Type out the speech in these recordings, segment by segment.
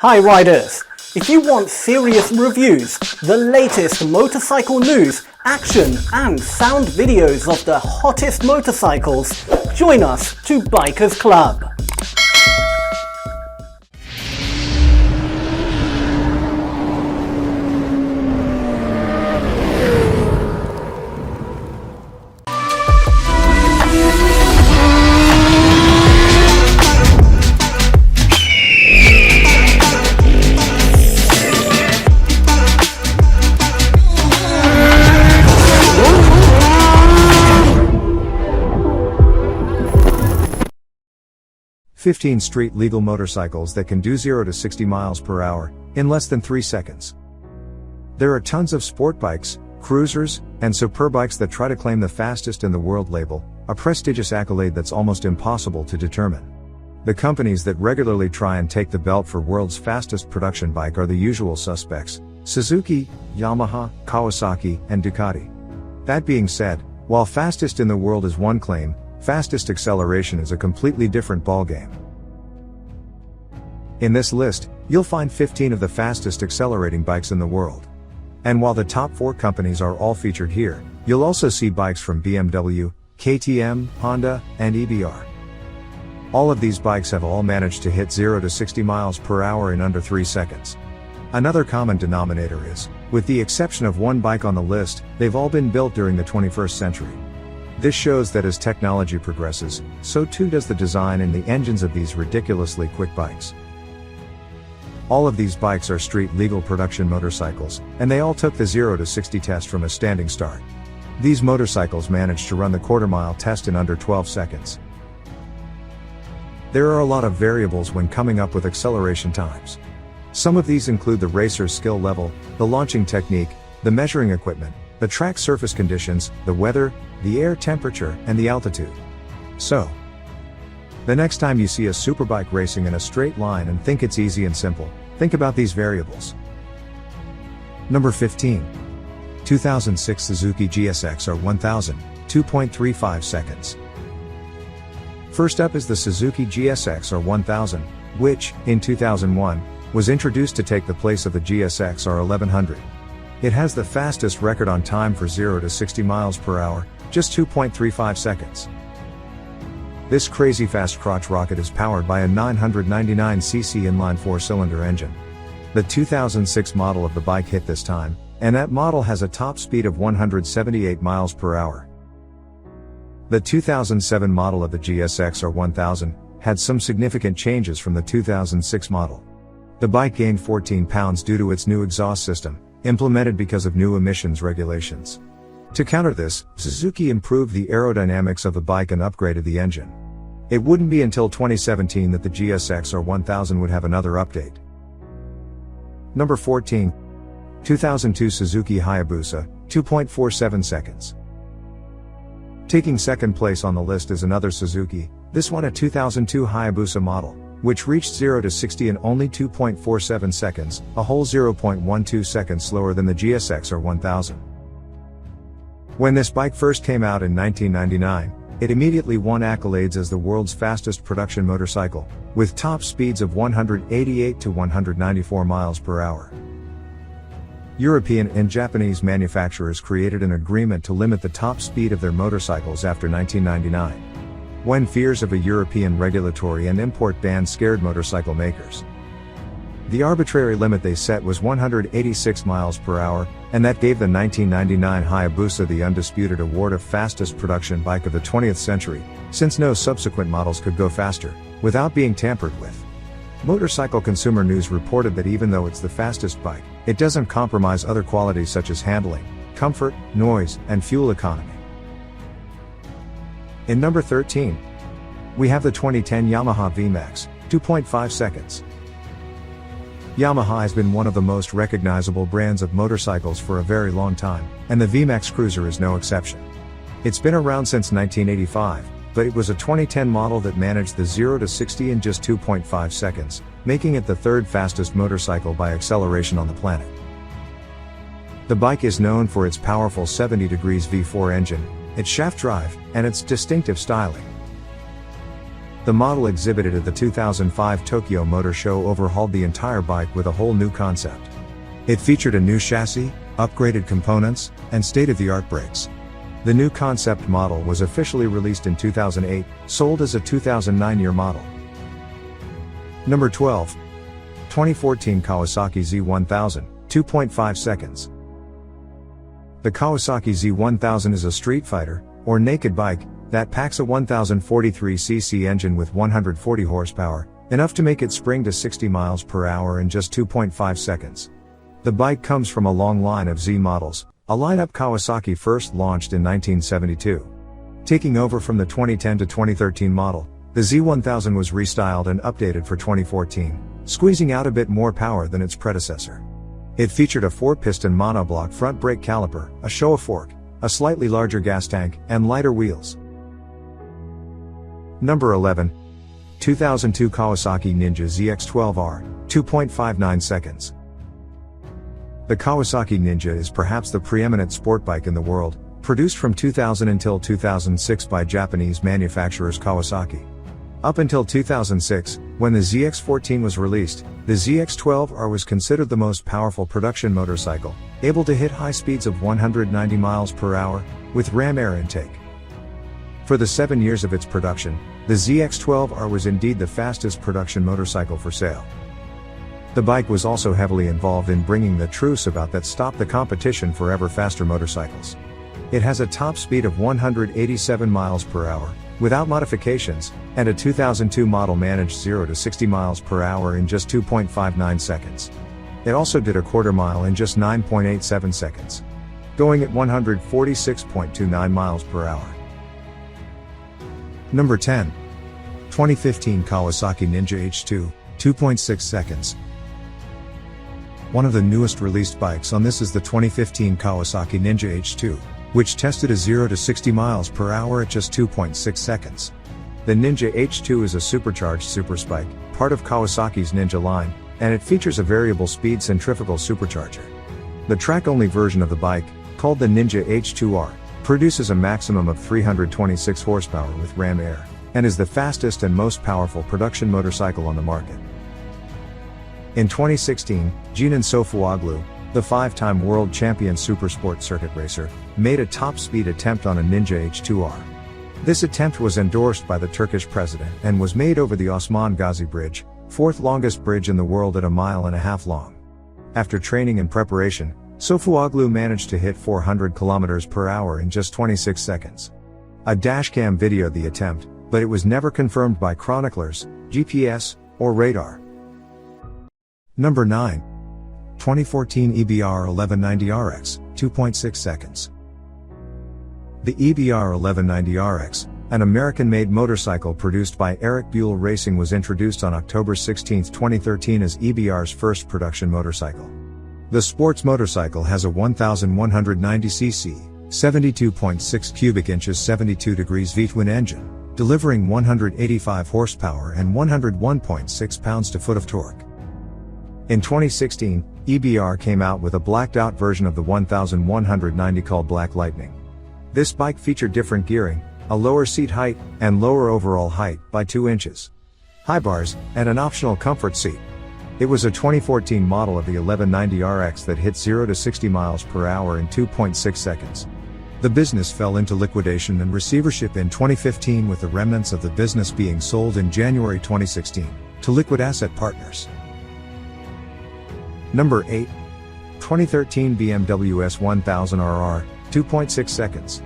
Hi riders! If you want serious reviews, the latest motorcycle news, action and sound videos of the hottest motorcycles, join us to Bikers Club. "15 street legal motorcycles that can do 0 to 60 miles per hour in less than 3 seconds. There are tons of sport bikes, cruisers, and superbikes that try to claim the fastest in the world label, a prestigious accolade that's almost impossible to determine. The companies that regularly try and take the belt for world's fastest production bike are the usual suspects: Suzuki, Yamaha, Kawasaki, and Ducati. That being said, while fastest in the world is one claim, fastest acceleration is a completely different ballgame. In this list, you'll find 15 of the fastest accelerating bikes in the world. And while the top 4 companies are all featured here, you'll also see bikes from BMW, KTM, Honda, and EBR. All of these bikes have all managed to hit 0 to 60 miles per hour in under 3 seconds. Another common denominator is, with the exception of one bike on the list, they've all been built during the 21st century. This shows that as technology progresses, so too does the design and the engines of these ridiculously quick bikes. All of these bikes are street legal production motorcycles, and they all took the 0 to 60 test from a standing start. These motorcycles managed to run the quarter-mile test in under 12 seconds. There are a lot of variables when coming up with acceleration times. Some of these include the racer's skill level, the launching technique, the measuring equipment, the track surface conditions, the weather, the air temperature, and the altitude. So, the next time you see a superbike racing in a straight line and think it's easy and simple, think about these variables. Number 15. 2006 Suzuki GSX-R 1000, 2.35 seconds. First up is the Suzuki GSX-R 1000, which, in 2001, was introduced to take the place of the GSX-R 1100. It has the fastest record on time for 0 to 60 miles per hour, just 2.35 seconds. This crazy fast crotch rocket is powered by a 999cc inline 4-cylinder engine. The 2006 model of the bike hit this time, and that model has a top speed of 178 miles per hour. The 2007 model of the GSX-R 1000 had some significant changes from the 2006 model. The bike gained 14 pounds due to its new exhaust system, implemented because of new emissions regulations. To counter this, Suzuki improved the aerodynamics of the bike and upgraded the engine. It wouldn't be until 2017 that the GSX-R 1000 would have another update. Number 14. 2002 Suzuki Hayabusa, 2.47 seconds. Taking second place on the list is another Suzuki, this one a 2002 Hayabusa model, which reached 0 to 60 in only 2.47 seconds, a whole 0.12 seconds slower than the GSX-R 1000. When this bike first came out in 1999, it immediately won accolades as the world's fastest production motorcycle, with top speeds of 188 to 194 miles per hour. European and Japanese manufacturers created an agreement to limit the top speed of their motorcycles after 1999. When fears of a European regulatory and import ban scared motorcycle makers. The arbitrary limit they set was 186 miles per hour, and that gave the 1999 Hayabusa the undisputed award of fastest production bike of the 20th century, since no subsequent models could go faster, without being tampered with. Motorcycle Consumer News reported that even though it's the fastest bike, it doesn't compromise other qualities such as handling, comfort, noise, and fuel economy. In number 13, we have the 2010 Yamaha VMAX, 2.5 seconds. Yamaha has been one of the most recognizable brands of motorcycles for a very long time, and the VMAX Cruiser is no exception. It's been around since 1985, but it was a 2010 model that managed the 0 to 60 in just 2.5 seconds, making it the third fastest motorcycle by acceleration on the planet. The bike is known for its powerful 70 degrees V4 engine, its shaft drive, and its distinctive styling. The model exhibited at the 2005 Tokyo Motor Show overhauled the entire bike with a whole new concept. It featured a new chassis, upgraded components, and state-of-the-art brakes. The new concept model was officially released in 2008, sold as a 2009 year model. Number 12. 2014 Kawasaki Z1000, 2.5 seconds. The Kawasaki Z1000 is a street fighter, or naked bike, that packs a 1043cc engine with 140 horsepower, enough to make it spring to 60 miles per hour in just 2.5 seconds. The bike comes from a long line of Z models, a lineup Kawasaki first launched in 1972. Taking over from the 2010 to 2013 model, the Z1000 was restyled and updated for 2014, squeezing out a bit more power than its predecessor. It featured a 4-piston monoblock front brake caliper, a Showa fork, a slightly larger gas tank, and lighter wheels. Number 11. 2002 Kawasaki Ninja ZX-12R, 2.59 seconds. The Kawasaki Ninja is perhaps the preeminent sport bike in the world, produced from 2000 until 2006 by Japanese manufacturers Kawasaki. Up until 2006, when the ZX-14 was released, the ZX-12R was considered the most powerful production motorcycle, able to hit high speeds of 190 miles per hour, with ram air intake. For the 7 years of its production, the ZX-12R was indeed the fastest production motorcycle for sale. The bike was also heavily involved in bringing the truce about that stopped the competition for ever faster motorcycles. It has a top speed of 187 miles per hour, without modifications, and a 2002 model managed 0 to 60 miles per hour in just 2.59 seconds. It also did a quarter mile in just 9.87 seconds, going at 146.29 miles per hour. Number 10. 2015 Kawasaki Ninja H2, 2.6 seconds. One of the newest released bikes on this is the 2015 Kawasaki Ninja H2, which tested a 0 to 60 miles per hour at just 2.6 seconds. The Ninja H2 is a supercharged superspike, part of Kawasaki's Ninja line, and it features a variable speed centrifugal supercharger. The track-only version of the bike, called the Ninja H2R, produces a maximum of 326 horsepower with ram air, and is the fastest and most powerful production motorcycle on the market. In 2016, Jinan Sofuoglu, the 5-time world champion supersport circuit racer, made a top-speed attempt on a Ninja H2R. This attempt was endorsed by the Turkish president and was made over the Osman Gazi Bridge, 4th longest bridge in the world at 1.5 miles long. After training and preparation, Sofuoglu managed to hit 400 km per hour in just 26 seconds. A dashcam videoed the attempt, but it was never confirmed by chroniclers, GPS, or radar. Number 9. 2014 EBR 1190RX, 2.6 seconds. The EBR 1190RX, an American-made motorcycle produced by Eric Buell Racing, was introduced on October 16, 2013 as EBR's first production motorcycle. The sports motorcycle has a 1190cc, 72.6 cubic inches 72 degrees V-twin engine, delivering 185 horsepower and 101.6 pounds-to-foot of torque. In 2016, EBR came out with a blacked-out version of the 1190 called Black Lightning. This bike featured different gearing, a lower seat height, and lower overall height by 2 inches, high bars, and an optional comfort seat. It was a 2014 model of the 1190RX that hit 0 to 60 miles per hour in 2.6 seconds. The business fell into liquidation and receivership in 2015, with the remnants of the business being sold in January 2016 to Liquid Asset Partners. Number 8. 2013 BMW S1000RR, 2.6 seconds.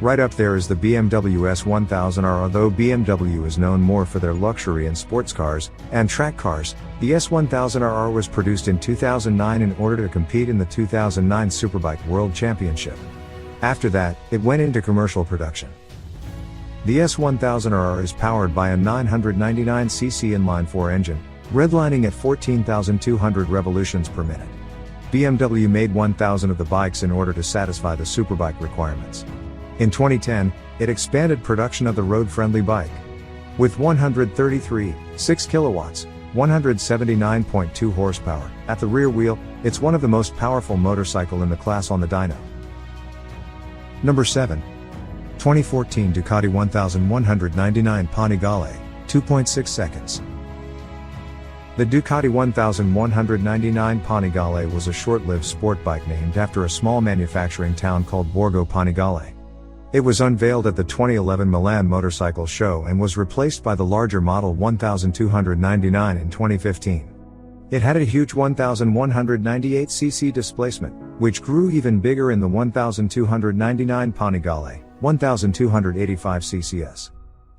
Right up there is the BMW S1000R. Although BMW is known more for their luxury and sports cars and track cars, the S1000RR was produced in 2009 in order to compete in the 2009 Superbike World Championship. After that, it went into commercial production. The S1000RR is powered by a 999cc inline-4 engine, redlining at 14,200 revolutions per minute. BMW made 1,000 of the bikes in order to satisfy the superbike requirements. In 2010, it expanded production of the road-friendly bike. With 133.6 kilowatts, 179.2 horsepower, at the rear wheel, it's one of the most powerful motorcycle in the class on the dyno. Number 7. 2014 Ducati 1199 Panigale, 2.6 seconds. The Ducati 1199 Panigale was a short-lived sport bike named after a small manufacturing town called Borgo Panigale. It was unveiled at the 2011 Milan Motorcycle Show and was replaced by the larger model 1299 in 2015. It had a huge 1198cc displacement, which grew even bigger in the 1299 Panigale, 1285 cc's.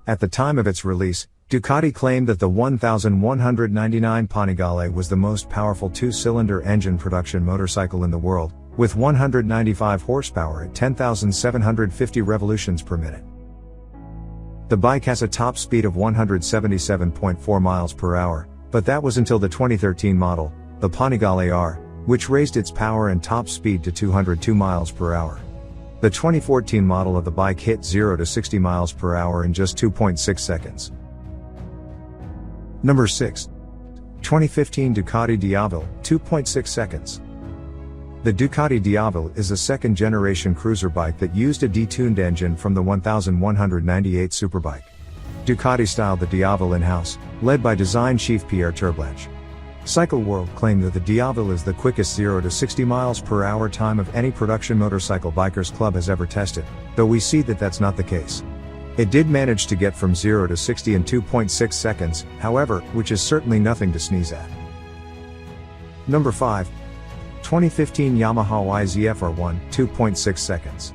At the time of its release, Ducati claimed that the 1199 Panigale was the most powerful two-cylinder engine production motorcycle in the world, with 195 horsepower at 10,750 revolutions per minute. The bike has a top speed of 177.4 miles per hour, but that was until the 2013 model, the Panigale R, which raised its power and top speed to 202 miles per hour. The 2014 model of the bike hit 0 to 60 miles per hour in just 2.6 seconds. Number 6. 2015 Ducati Diavel, 2.6 seconds. The Ducati Diavel is a second-generation cruiser bike that used a detuned engine from the 1198 superbike. Ducati styled the Diavel in-house, led by design chief Pierre Turblanche. Cycle World claimed that the Diavel is the quickest 0 to 60 miles per hour time of any production motorcycle bikers club has ever tested, though we see that that's not the case. It did manage to get from 0 to 60 in 2.6 seconds, however, which is certainly nothing to sneeze at. Number 5. 2015 Yamaha YZF-RI, 2.6 seconds.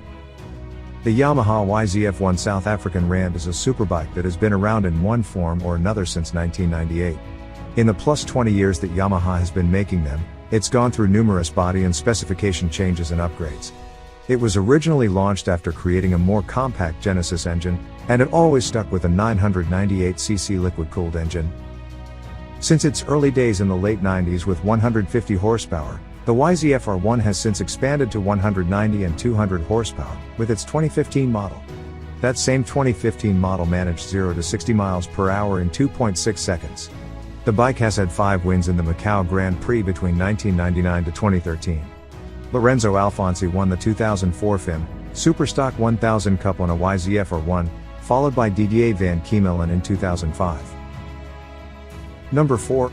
The Yamaha YZF-RI South African Rand is a superbike that has been around in one form or another since 1998. In the plus 20 years that Yamaha has been making them, it's gone through numerous body and specification changes and upgrades. It was originally launched after creating a more compact Genesis engine, and it always stuck with a 998cc liquid-cooled engine. Since its early days in the late 90s with 150 horsepower, the YZF-RI has since expanded to 190 and 200 horsepower, with its 2015 model. That same 2015 model managed 0 to 60 miles per hour in 2.6 seconds. The bike has had 5 wins in the Macau Grand Prix between 1999 to 2013. Lorenzo Alfonsi won the 2004 FIM Superstock 1000 Cup on a YZF-RI, followed by Didier Van Kiemelen in 2005. Number 4.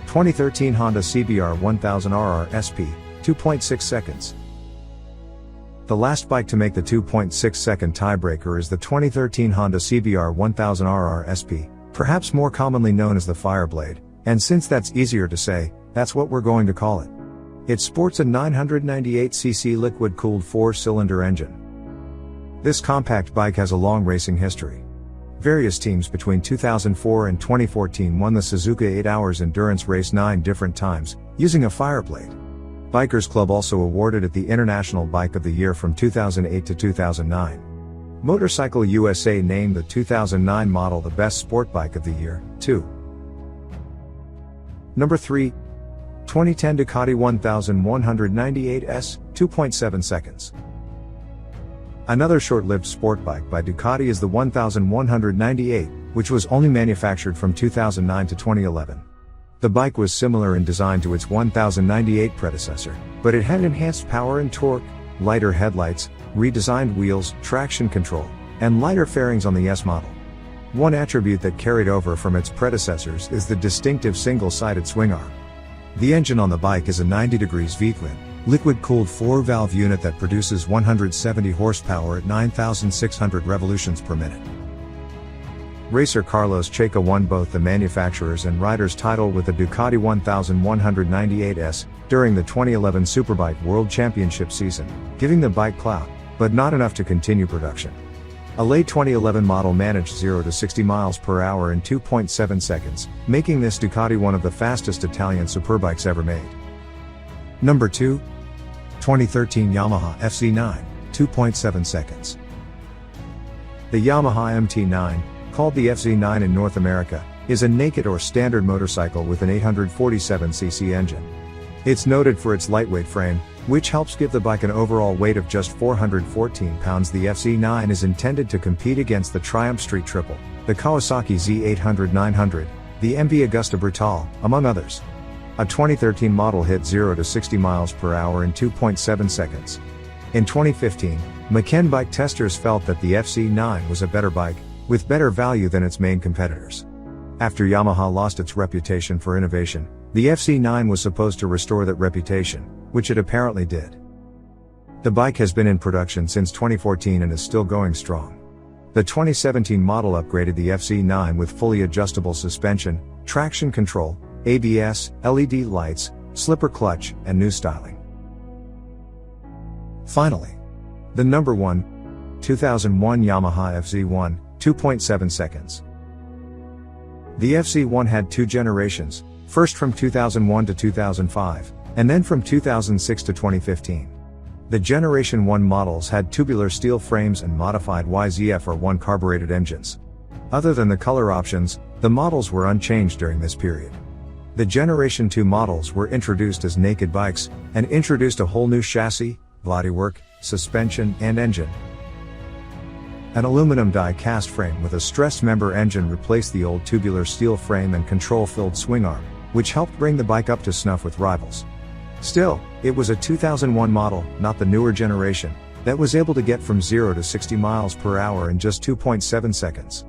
2013 Honda CBR 1000RR SP, 2.6 seconds. The last bike to make the 2.6 second tiebreaker is the 2013 Honda CBR 1000RR SP, perhaps more commonly known as the Fireblade, and since that's easier to say, that's what we're going to call it. It sports a 998cc liquid-cooled 4-cylinder engine. This compact bike has a long racing history. Various teams between 2004 and 2014 won the Suzuki 8 Hours Endurance Race 9 different times, using a Fireblade. Bikers Club also awarded it the International Bike of the Year from 2008 to 2009. Motorcycle USA named the 2009 model the best sport bike of the year, too. Number 3. 2010 Ducati 1198S, 2.7 seconds. Another short-lived sport bike by Ducati is the 1198, which was only manufactured from 2009 to 2011. The bike was similar in design to its 1098 predecessor, but it had enhanced power and torque, lighter headlights, redesigned wheels, traction control, and lighter fairings on the S model. One attribute that carried over from its predecessors is the distinctive single-sided swing arm. The engine on the bike is a 90 degrees V-twin, liquid-cooled 4-valve unit that produces 170 horsepower at 9,600 revolutions per minute. Racer Carlos Checa won both the manufacturer's and rider's title with the Ducati 1198S during the 2011 Superbike World Championship season, giving the bike clout, but not enough to continue production. A late 2011 model managed 0 to 60 miles per hour in 2.7 seconds, making this Ducati one of the fastest Italian superbikes ever made. Number 2. 2013 Yamaha FZI, 2.7 seconds. The Yamaha MT9, called the FZI in North America, is a naked or standard motorcycle with an 847cc engine. It's noted for its lightweight frame, which helps give the bike an overall weight of just 414 pounds. The FZI is intended to compete against the Triumph Street Triple, the Kawasaki Z800-900, the MV Agusta Brutale, among others. A 2013 model hit 0 to 60 miles per hour in 2.7 seconds. In 2015, McKen bike testers felt that the FZ9 was a better bike, with better value than its main competitors. After Yamaha lost its reputation for innovation, the FZ9 was supposed to restore that reputation, which it apparently did. The bike has been in production since 2014 and is still going strong. The 2017 model upgraded the FZ9 with fully adjustable suspension, traction control, ABS, LED lights, slipper clutch, and new styling. Finally, the number 1, 2001 Yamaha FZ1, 2.7 seconds. The FZ1 had two generations, first from 2001 to 2005, and then from 2006 to 2015. The Generation 1 models had tubular steel frames and modified YZF-RI carbureted engines. Other than the color options, the models were unchanged during this period. The Generation 2 models were introduced as naked bikes, and introduced a whole new chassis, bodywork, suspension, and engine. An aluminum die-cast frame with a stressed member engine replaced the old tubular steel frame and control-filled swing arm, which helped bring the bike up to snuff with rivals. Still, it was a 2001 model, not the newer generation, that was able to get from 0 to 60 miles per hour in just 2.7 seconds.